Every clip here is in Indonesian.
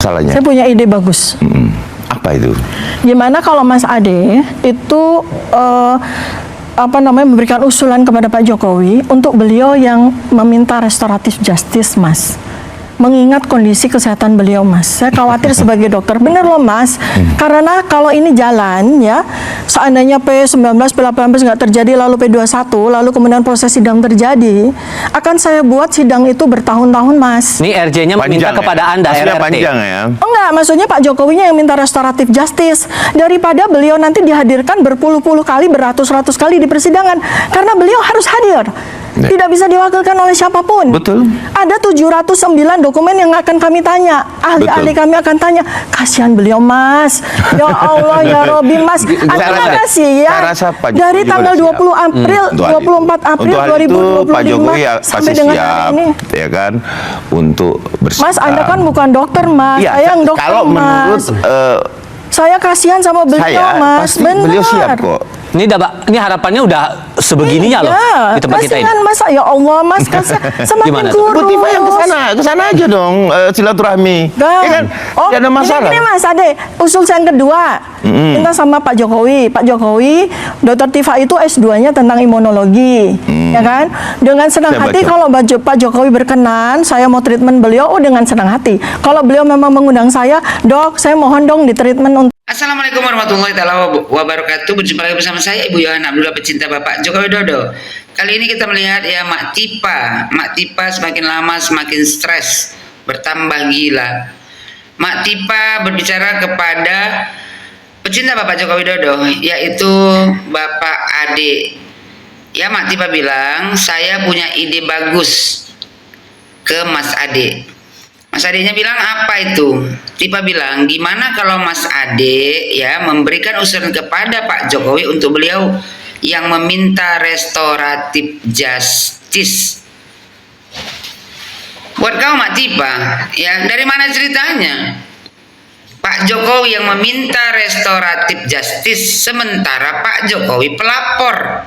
masalahnya? Saya punya ide bagus. Apa itu? Gimana kalau Mas Ade itu memberikan usulan kepada Pak Jokowi untuk beliau yang meminta restoratif justice, Mas. Mengingat kondisi kesehatan beliau, Mas. Saya khawatir sebagai dokter, bener loh, Mas. Karena kalau ini jalan, ya, seandainya P19, P18 nggak terjadi, lalu P21, lalu kemudian proses sidang terjadi, akan saya buat sidang itu bertahun-tahun, Mas. Ini RJ-nya meminta kepada Anda, maksudnya RRT. panjang ya? Enggak, maksudnya Pak Jokowinya yang minta restoratif justice, daripada beliau nanti dihadirkan berpuluh-puluh kali, beratus-ratus kali di persidangan, karena beliau harus hadir. Tidak bisa diwakilkan oleh siapapun. Betul. Ada 709 dokumen yang akan kami tanya. Ahli-ahli kami akan tanya. Kasihan beliau, Mas. Ya Allah, ya Robi, Mas. Terima kasih ya. Dari tanggal 20 April, 24 April 2025 Pak Jokowi sampai pasti dengan siap, hari ini. ya kan, untuk bersikap. Mas, Anda kan bukan dokter, Mas. Ya, saya yang dokter, kalau menurut Mas. Saya kasihan sama beliau, Mas. pasti Benar. beliau siap kok. Ini harapannya udah sebegininya loh di tempat kita ini. Kasihan, Mas. Ya Allah, Mas. Semakin Gimana? kurus. Bu Tifa yang kesana aja dong, silaturahmi. Ya kan? Tidak ada masalah. Ini Mas Ade, usul saya yang kedua. Minta sama Pak Jokowi. Pak Jokowi, Dr. Tifa itu S2-nya tentang imunologi. Ya kan? Dengan senang Saya hati baca. kalau Pak Jokowi berkenan, saya mau treatment beliau dengan senang hati. Kalau beliau memang mengundang saya, Dok, saya mohon dong di treatment untuk Assalamualaikum warahmatullahi wabarakatuh. Berjumpa lagi bersama saya Ibu Yohana Abdullah, pecinta Bapak Joko Widodo. Kali ini kita melihat ya Mak Tipa semakin lama semakin stres, bertambah gila. Mak Tipa berbicara kepada pecinta Bapak Joko Widodo, yaitu Bapak Ade. Ya, Mak Tipa bilang, saya punya ide bagus ke Mas Ade. Mas Ade-nya bilang, apa itu? Tipa bilang, gimana kalau Mas Ade ya memberikan usulan kepada Pak Jokowi untuk beliau yang meminta restoratif justice. Buat kau Mak Tipa, ya dari mana ceritanya? Pak Jokowi yang meminta restoratif justice, sementara Pak Jokowi pelapor.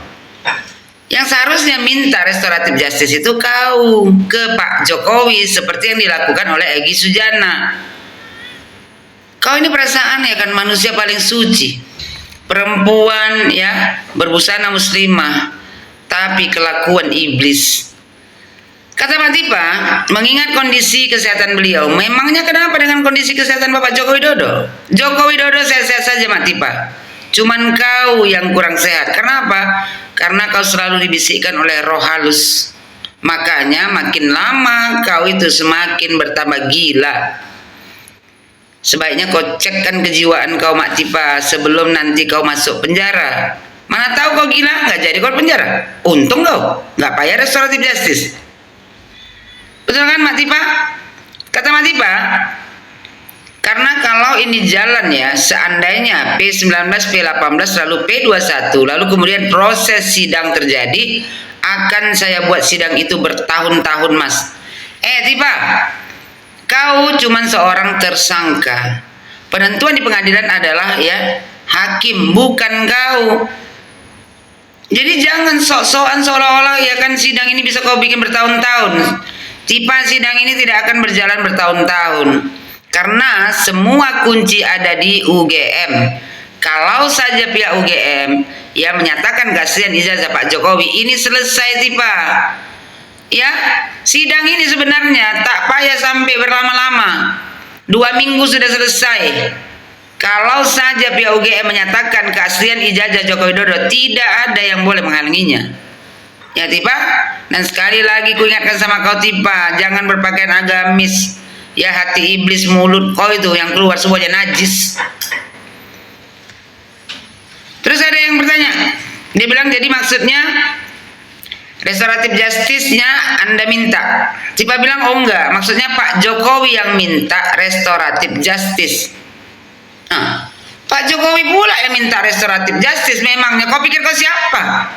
Yang seharusnya minta restoratif justice itu kau ke Pak Jokowi seperti yang dilakukan oleh Egy Sujana. Kau ini perasaan ya kan manusia paling suci, perempuan ya berbusana muslimah, tapi kelakuan iblis. Kata Mak Tipa, mengingat kondisi kesehatan beliau, memangnya kenapa dengan kondisi kesehatan Bapak Joko Widodo? Joko Widodo sehat-sehat saja Mak Tipa. Cuman kau yang kurang sehat. Kenapa? Karena kau selalu dibisikkan oleh roh halus. Makanya makin lama kau itu semakin bertambah gila. Sebaiknya kau cekkan kejiwaan kau Mak Tipa sebelum nanti kau masuk penjara. Mana tahu kau gila, nggak jadi kau penjara. Untung kau nggak payah restoratif justice. Betul kan Mak Tipa? Kata Mak Tipa, karena kalau ini jalan ya, seandainya P19, P18, lalu P21, lalu kemudian proses sidang terjadi, akan saya buat sidang itu bertahun-tahun, Mas. Tipa, kau cuman seorang tersangka. Penentuan di pengadilan adalah ya hakim, bukan kau. Jadi jangan sok-sokan seolah-olah ya kan sidang ini bisa kau bikin bertahun-tahun. Tipa, sidang ini tidak akan berjalan bertahun-tahun. Karena semua kunci ada di UGM. Kalau saja pihak UGM ya menyatakan kasihan ijazah Pak Jokowi, ini selesai Tipa. Ya, sidang ini sebenarnya tak payah sampai berlama-lama. 2 minggu sudah selesai. Kalau saja pihak UGM menyatakan keaslian ijazah Joko Widodo, tidak ada yang boleh menghalanginya. Ya Tipa, dan sekali lagi ku ingatkan sama kau Tipa, jangan berpakaian agamis. Ya hati iblis, mulut kau itu yang keluar semuanya najis. Terus ada yang bertanya, dia bilang jadi maksudnya restoratif justice-nya Anda minta. Tipa bilang oh enggak, maksudnya Pak Jokowi yang minta restoratif justice. Nah, Pak Jokowi pula yang minta restoratif justice. Memangnya kau pikir kau siapa?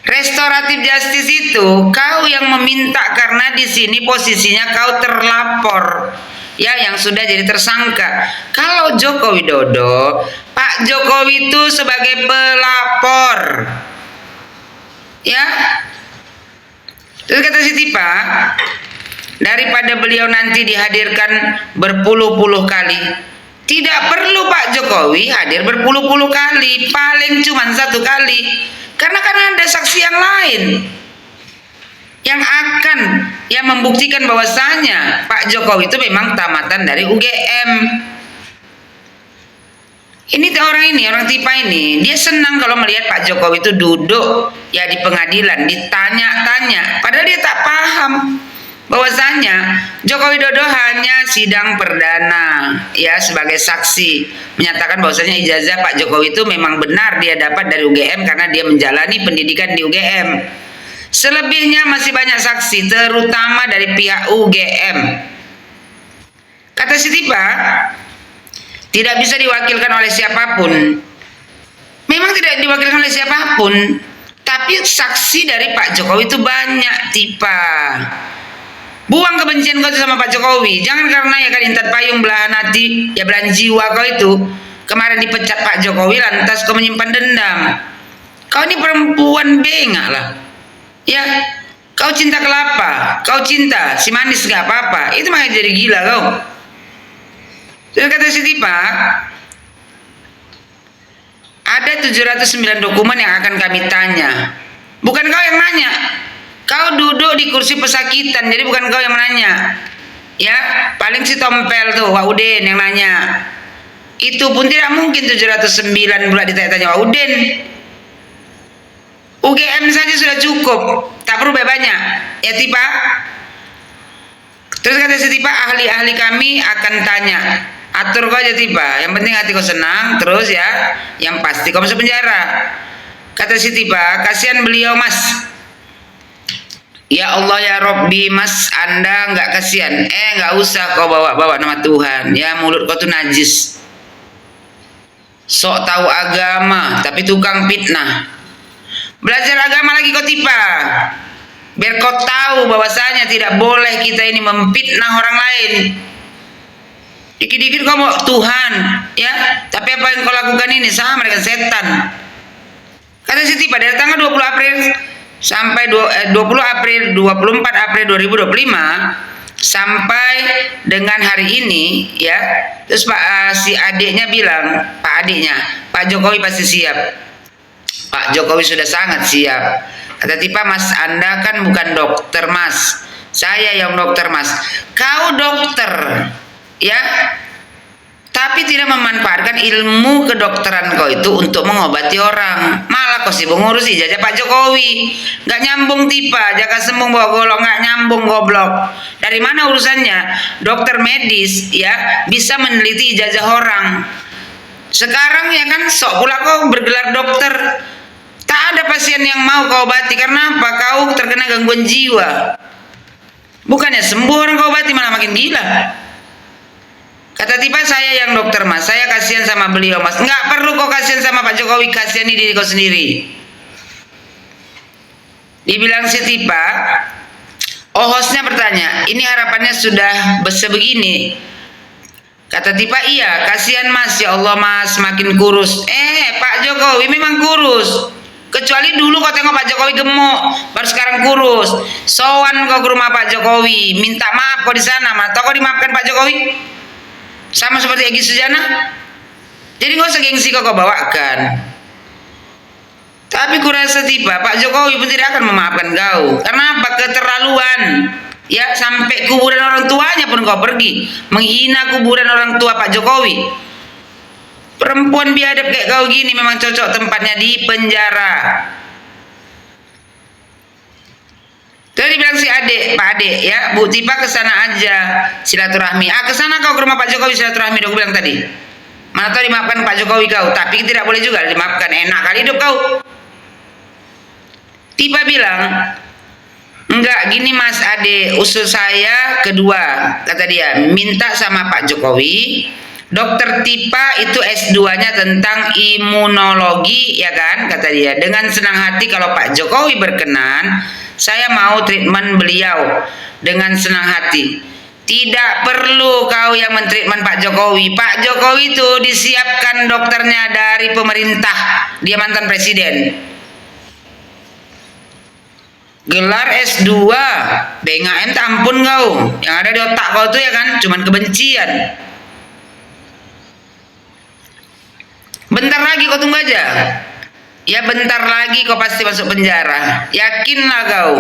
Restoratif justice itu kau yang meminta karena di sini posisinya kau terlapor, ya yang sudah jadi tersangka. Kalau Joko Widodo, Pak Jokowi itu sebagai pelapor, ya. Terus kata si Tipa, daripada beliau nanti dihadirkan berpuluh-puluh kali. Tidak perlu Pak Jokowi hadir berpuluh-puluh kali, paling cuma 1 kali. Karena kan ada saksi yang lain yang akan membuktikan bahwasanya Pak Jokowi itu memang tamatan dari UGM. Ini orang tipa ini, dia senang kalau melihat Pak Jokowi itu duduk ya di pengadilan, ditanya-tanya, padahal dia tak paham bahwasanya Joko Widodo hanya sidang perdana ya sebagai saksi menyatakan bahwasanya ijazah Pak Jokowi itu memang benar dia dapat dari UGM karena dia menjalani pendidikan di UGM. Selebihnya masih banyak saksi, terutama dari pihak UGM. Kata si Tipa, tidak bisa diwakilkan oleh siapapun. Memang tidak diwakilkan oleh siapapun, tapi saksi dari Pak Jokowi itu banyak, Tipa. Buang kebencian kau itu sama Pak Jokowi. Jangan karena ya kan intat payung belahan hati, ya belahan jiwa kau itu. Kemarin dipecat Pak Jokowi lantas kau menyimpan dendam. Kau ini perempuan bengak lah. Ya, kau cinta kelapa, kau cinta si manis gak apa-apa. Itu makanya jadi gila kau. Terus kata si Tipa, ada 709 dokumen yang akan kami tanya. Bukan kau yang nanya. Kau duduk di kursi pesakitan, jadi bukan kau yang menanya. Ya, paling si Tompel tuh, Wak Udin yang nanya. Itu pun tidak mungkin 709 pula ditanya-tanya Wak Udin. UGM saja sudah cukup, tak perlu banyak. Ya Tipa. Terus kata si Tipa, ahli-ahli kami akan tanya. Atur kau aja Tipa, yang penting hati kau senang. Terus ya, yang pasti kau masuk penjara. Kata si Tipa, kasihan beliau Mas. Ya Allah ya Robbi, Mas Anda nggak kasihan. Nggak usah kau bawa-bawa nama Tuhan. Ya mulut kau tuh najis. Sok tahu agama tapi tukang fitnah. Belajar agama lagi kau Tipa. Biar kau tahu bahwasanya tidak boleh kita ini memfitnah orang lain. Dikit-dikit kau mau Tuhan, ya. Tapi apa yang kau lakukan ini sama dengan setan. Kata si Tipa, dari tanggal 20 April sampai 24 April 2025 sampai dengan hari ini, ya. Terus si adiknya bilang, Pak Jokowi pasti siap. Pak Jokowi sudah sangat siap. Kata Tipa, Mas Anda kan bukan dokter Mas. Saya yang dokter Mas. Kau dokter, ya. Tapi tidak memanfaatkan ilmu kedokteran kau itu untuk mengobati orang. Malah kau sibuk ngurus ijazah Pak Jokowi. Gak nyambung Tipa, jaga sembung bawa golok, gak nyambung goblok. Dari mana urusannya? Dokter medis ya bisa meneliti ijazah orang. Sekarang ya kan sok pula kau bergelar dokter. Tak ada pasien yang mau kau obati. Karena apa? Kau terkena gangguan jiwa. Bukannya sembuh orang kau obati, malah makin gila. Kata Tipa, saya yang dokter Mas. Saya kasihan sama beliau Mas. Nggak perlu kau kasihan sama Pak Jokowi. Kasihani diri kau sendiri. Dibilang si Tipa, hostnya bertanya, ini harapannya sudah sebegini. Kata Tipa, iya, kasihan Mas, ya Allah Mas, makin kurus. Pak Jokowi memang kurus. Kecuali dulu kau tengok Pak Jokowi gemuk, baru sekarang kurus. Sowan kau ke rumah Pak Jokowi, minta maaf kau di sana, atau kau dimaafkan Pak Jokowi? Sama seperti Egy Sujana. Jadi gak usah gengsi kau bawakan. Tapi kurasa Tipa, Pak Jokowi pun tidak akan memaafkan kau. Karena apa? Keterlaluan. Ya, sampai kuburan orang tuanya pun kau pergi menghina kuburan orang tua Pak Jokowi. Perempuan biadab kayak kau gini memang cocok tempatnya di penjara. Terus dibilang si Pak adik ya, Bu Tipa kesana aja silaturahmi. Kesana kau ke rumah Pak Jokowi silaturahmi, dong bilang tadi. Mana tahu dimaafkan Pak Jokowi kau, tapi tidak boleh juga dimaafkan. Enak kali hidup kau. Tipa bilang, enggak, gini Mas Ade, usul saya kedua, kata dia, minta sama Pak Jokowi, Dokter Tipa itu S2-nya tentang imunologi, ya kan, kata dia. Dengan senang hati kalau Pak Jokowi berkenan, saya mau treatment beliau dengan senang hati. Tidak perlu kau yang mentreatment Pak Jokowi. Pak Jokowi itu disiapkan dokternya dari pemerintah, dia mantan presiden. gelar S2, BNGM tak ampun kau. Yang ada di otak kau tuh ya kan, cuman kebencian. Bentar lagi kau tunggu aja. Ya bentar lagi kau pasti masuk penjara. Yakinlah kau,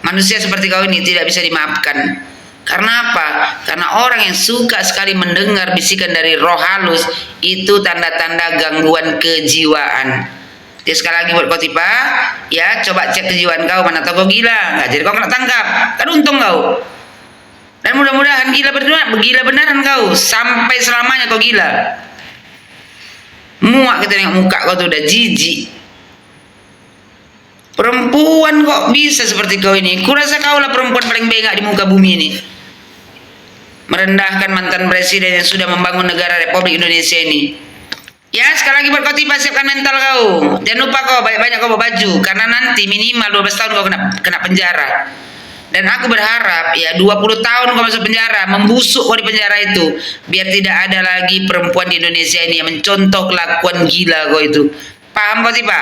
manusia seperti kau ini tidak bisa dimaafkan. Karena apa? Karena orang yang suka sekali mendengar bisikan dari roh halus, itu tanda-tanda gangguan kejiwaan. Jadi sekali lagi buat kau Tipa, ya coba cek kejiwaan kau, mana tahu kau gila, nggak jadi kau kena tangkap, kan untung kau. Dan mudah-mudahan gila beneran kau, sampai selamanya kau gila. Muak kita tengok muka kau tuh udah jijik. Perempuan kok bisa seperti kau ini? Kurasa kau lah perempuan paling bengak di muka bumi ini. Merendahkan mantan presiden yang sudah membangun negara Republik Indonesia ini. Ya sekali lagi buat kau Tipa, siapkan mental kau. Jangan lupa kau banyak-banyak kau bawa baju, karena nanti minimal 12 tahun kau kena penjara. Dan aku berharap ya 20 tahun kau masuk penjara, membusuk kau di penjara itu, biar tidak ada lagi perempuan di Indonesia ini yang mencontoh kelakuan gila kau itu. Paham kau Tipa?